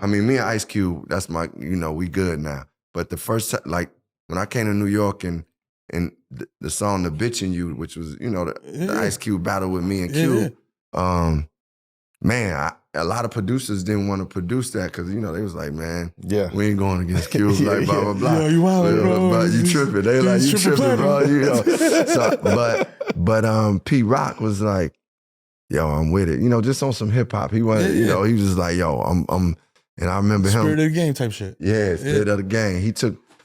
I mean, me and Ice Cube, that's my, we good now. But the first time, like, when I came to New York and the song "The Bitch in You," which was, the Ice Cube battle with me and Cube, man, a lot of producers didn't want to produce that because, they was like, man, we ain't going against Cube, like, blah, blah, blah. Yeah, you wild, bro. But you tripping. They like, you tripping, bro. So, but Pete Rock was like, yo, I'm with it. Just on some hip hop. He wasn't, he was just like, yo, I'm, and I remember him. Spirit of the game type shit. Yeah, Spirit of the Game.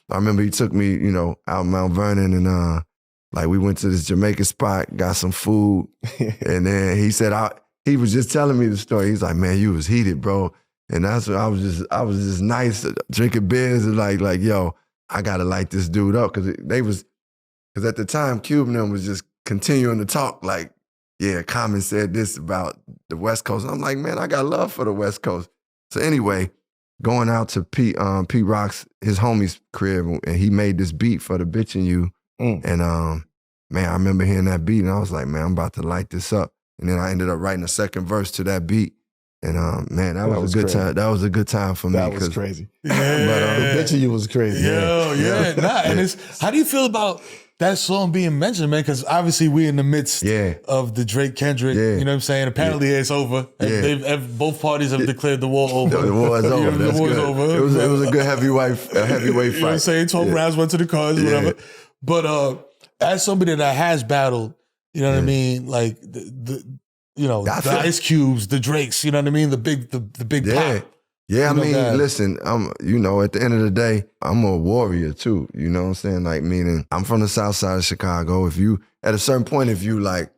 I remember he took me, out Mount Vernon and like we went to this Jamaican spot, got some food, and then he said, he was just telling me the story. He's like, man, you was heated, bro. And that's what I was just nice, drinking beers and like, yo, I gotta light this dude up. Cause at the time, Cube and them was just continuing to talk like, yeah, Common said this about the West Coast. And I'm like, man, I got love for the West Coast. So anyway, going out to Pete Rock's, his homie's crib, and he made this beat for The Bitch in You. And man, I remember hearing that beat and I was like, man, I'm about to light this up. And then I ended up writing a second verse to that beat. And man, that was a good time. That was a good time for me. That was crazy. But The Bitch in You was crazy. And how do you feel about that song being mentioned, man? Because obviously we're in the midst of the Drake Kendrick, you know what I'm saying? Apparently it's over. Both parties have declared the war over. The war is over. The war is over. It was a good heavyweight fight. You know what I'm saying? 12 rounds went to the cars, whatever. But as somebody that has battled, you know what I mean? Like the Ice Cubes, the Drakes, you know what I mean? The big pop. Yeah, I mean, listen, I'm, at the end of the day, I'm a warrior too. You know what I'm saying? Like, meaning I'm from the South Side of Chicago. At a certain point, if you like,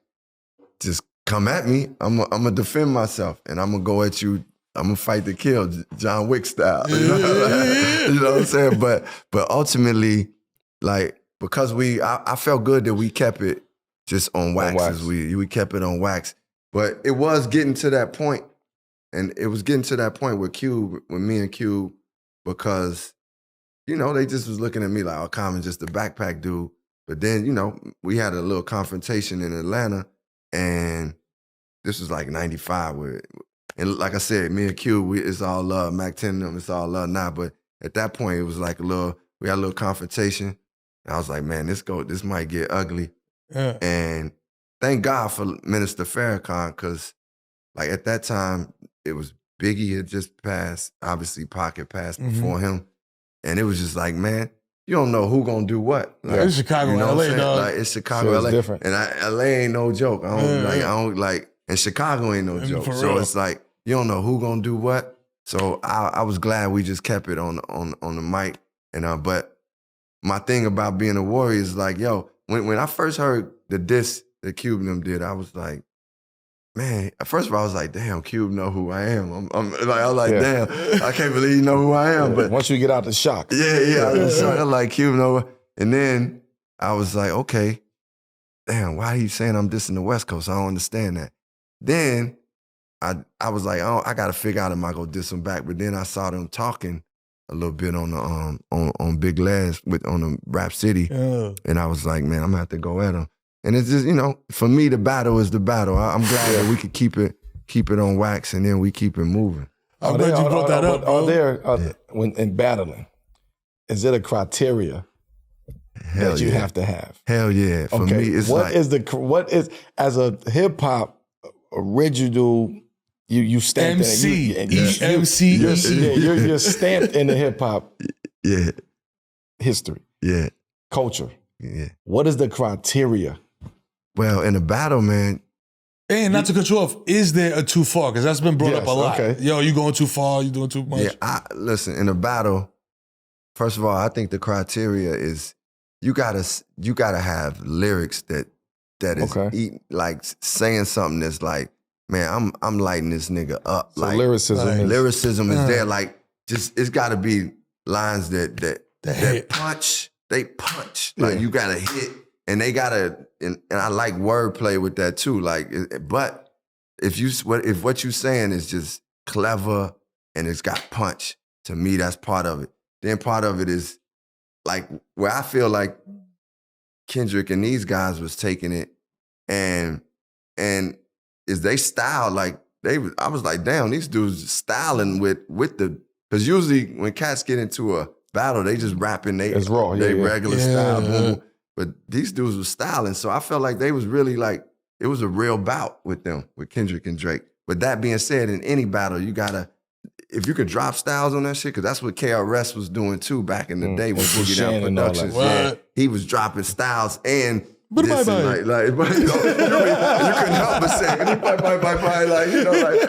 just come at me, I'm gonna defend myself and I'm gonna go at you. I'm gonna fight to kill, John Wick style. You know what I'm saying? But ultimately, like, because I felt good that we kept it just on wax. We kept it on wax. But it was getting to that point. And it was getting to that point with me and Cube, because, they just was looking at me like, oh, Common just a backpack dude. But then, we had a little confrontation in Atlanta, and this was like 95. And like I said, me and Cube, it's all love. Mac 10 and them, it's all love now. But at that point, it was like we had a little confrontation. And I was like, man, this might get ugly. Yeah. And thank God for Minister Farrakhan, because like at that time, it was Biggie had just passed, obviously Pac had passed before him. And it was just like, man, you don't know who gonna do what. Like, it's Chicago, LA, dog. Like, it's Chicago, LA. Different. And LA ain't no joke. And Chicago ain't no joke. So it's like, you don't know who gonna do what. So I was glad we just kept it on the mic. And but my thing about being a warrior is like, yo, when I first heard the diss that Cube and them did, I was like, man, first of all, I was like, damn, Cube know who I am. I was like, damn, I can't believe you know who I am. But once you get out the shock. I like Cube know. And then I was like, okay, damn, why are you saying I'm dissing the West Coast? I don't understand that. Then I was like, oh, I gotta figure out am I gonna diss them back. But then I saw them talking a little bit on the on Big Les on the Rap City. And I was like, man, I'm gonna have to go at them. And it's just, for me, the battle is the battle. I'm glad that we could keep it on wax and then we keep it moving. I'm glad you brought that up, bro. When in battling, is it a criteria that you have to have? Hell yeah. For me, it's what is as a hip hop original, you stamped MC. You're stamped in the hip hop history. Yeah. Culture. Yeah. What is the criteria? Well, in a battle, man. And not to cut you off, is there a too far? Because that's been brought up a lot. Okay. Yo, you going too far? You doing too much? Yeah, listen, in a battle, first of all, I think the criteria is you gotta have lyrics that is like saying something that's like, man, I'm lighting this nigga up. So like lyricism is there. Like, just it's gotta be lines that punch. They punch. Like, you gotta hit. And they gotta, and I like wordplay with that too. Like, but if what you're saying is just clever and it's got punch, to me that's part of it. Then part of it is like where I feel like Kendrick and these guys was taking it, and is they style like I was like, damn, these dudes styling with the Because usually when cats get into a battle, they just rapping they regular Yeah. style. Boom, boom. But these dudes were styling. So I felt like they was really like, it was a real bout with them, with Kendrick and Drake. But that being said, in any battle, you gotta, if you could drop styles on that shit, because that's what KRS was doing too back in the day with Boogie Down Productions. Yeah, he was dropping styles and dissing, like you couldn't help but say, like,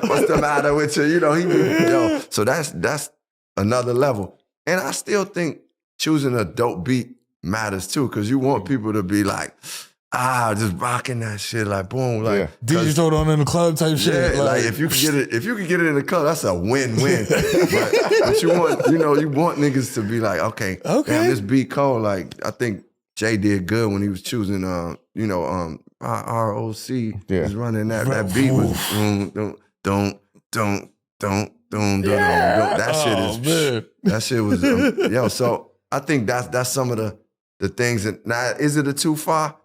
what's the matter with you? So that's another level. And I still think choosing a dope beat matters too, because you want people to be like, just rocking that shit, like boom, like DJ throw it on in the club type shit. Yeah, like if you can get it in the club, that's a win-win. but you want niggas to be like, okay, damn, this beat cold. Like I think Jay did good when he was choosing, ROC was running that beat was that shit was So I think that's some of the things that now is it a too far?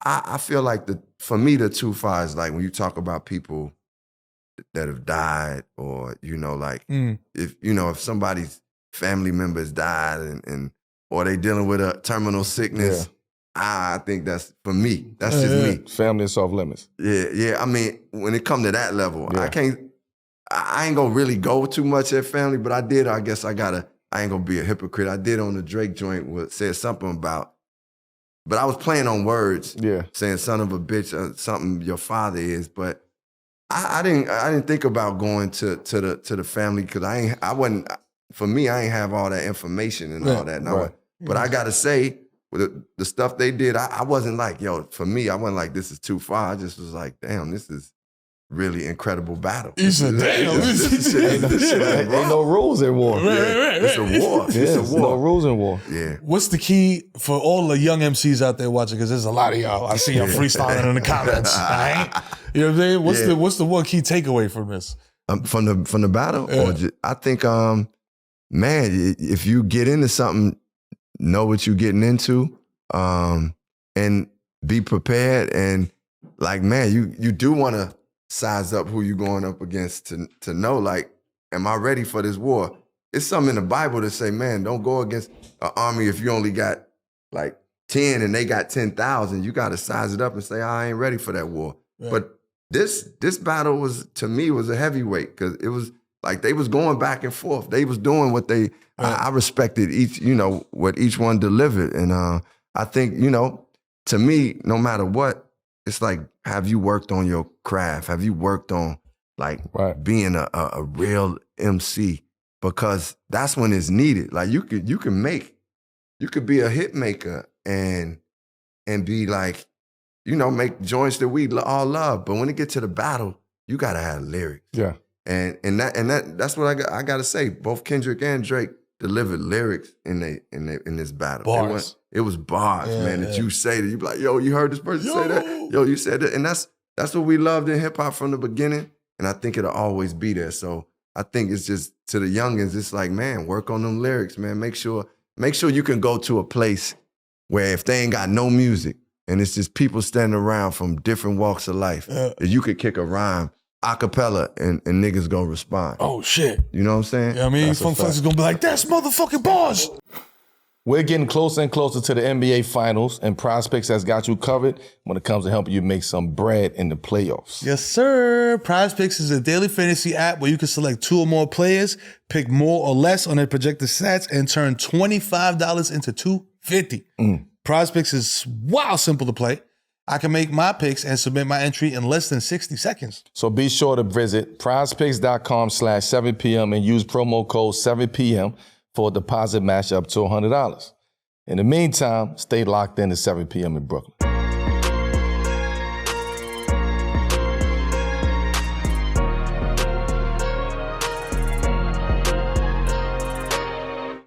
I feel like for me the too far is like when you talk about people that have died or if somebody's family members died and or they dealing with a terminal sickness. I think that's, for me, that's just me. Family is off limits. Yeah. I mean, when it come to that level, I ain't gonna really go too much at family, but I ain't gonna be a hypocrite. I did on the Drake joint said something about, but I was playing on words, saying son of a bitch, something your father is, but I didn't think about going to the family because I wasn't, for me, I ain't have all that information and all that. But I gotta say, the stuff they did, I wasn't like, for me, I wasn't like, this is too far. I just was like, damn, this is really incredible battle. You said, damn. Ain't no rules in war. It's a war. It's a war. No rules in war. Yeah. What's the key for all the young MCs out there watching? Because there's a lot of y'all. I see y'all freestyling in the comments. Right? You know what I'm saying? What's the one key takeaway from this? From the battle? I think, man, if you get into something, know what you're getting into, and be prepared. And like, man, you do want to size up who you're going up against to know, like, am I ready for this war? It's something in the Bible to say, man, don't go against an army if you only got like 10 and they got 10,000. You got to size it up and say, I ain't ready for that war. Yeah. But this battle was, to me, was a heavyweight because it was like they was going back and forth. They was doing what they, I respected each, what each one delivered. And I think, to me, no matter what, it's like, have you worked on your craft? Have you worked on like being a real MC? Because that's when it's needed. Like you could be a hit maker and be like, make joints that we all love. But when it gets to the battle, you gotta have lyrics. Yeah. And that's what I gotta say. Both Kendrick and Drake delivered lyrics in this battle. Bars. It was bars, man. That you say that you be like, yo, you heard this person say that? Yo, you said that, and that's what we loved in hip hop from the beginning. And I think it'll always be there. So I think it's just to the youngins, it's like, man, work on them lyrics, man. Make sure you can go to a place where if they ain't got no music and it's just people standing around from different walks of life, that you could kick a rhyme a cappella and niggas gonna respond. Oh shit. You know what I'm saying? Yeah, I mean, some folks is gonna be like, that's motherfucking bars. We're getting closer and closer to the NBA Finals, and Prospects has got you covered when it comes to helping you make some bread in the playoffs. Yes, sir. Prospects is a daily fantasy app where you can select 2 or more players, pick more or less on their projected stats, and turn $25 into $250. Prospects is wild simple to play. I can make my picks and submit my entry in less than 60 seconds. So be sure to visit prizepicks.com/7pm and use promo code 7pm for a deposit match up to $100. In the meantime, stay locked in at 7 p.m. in Brooklyn.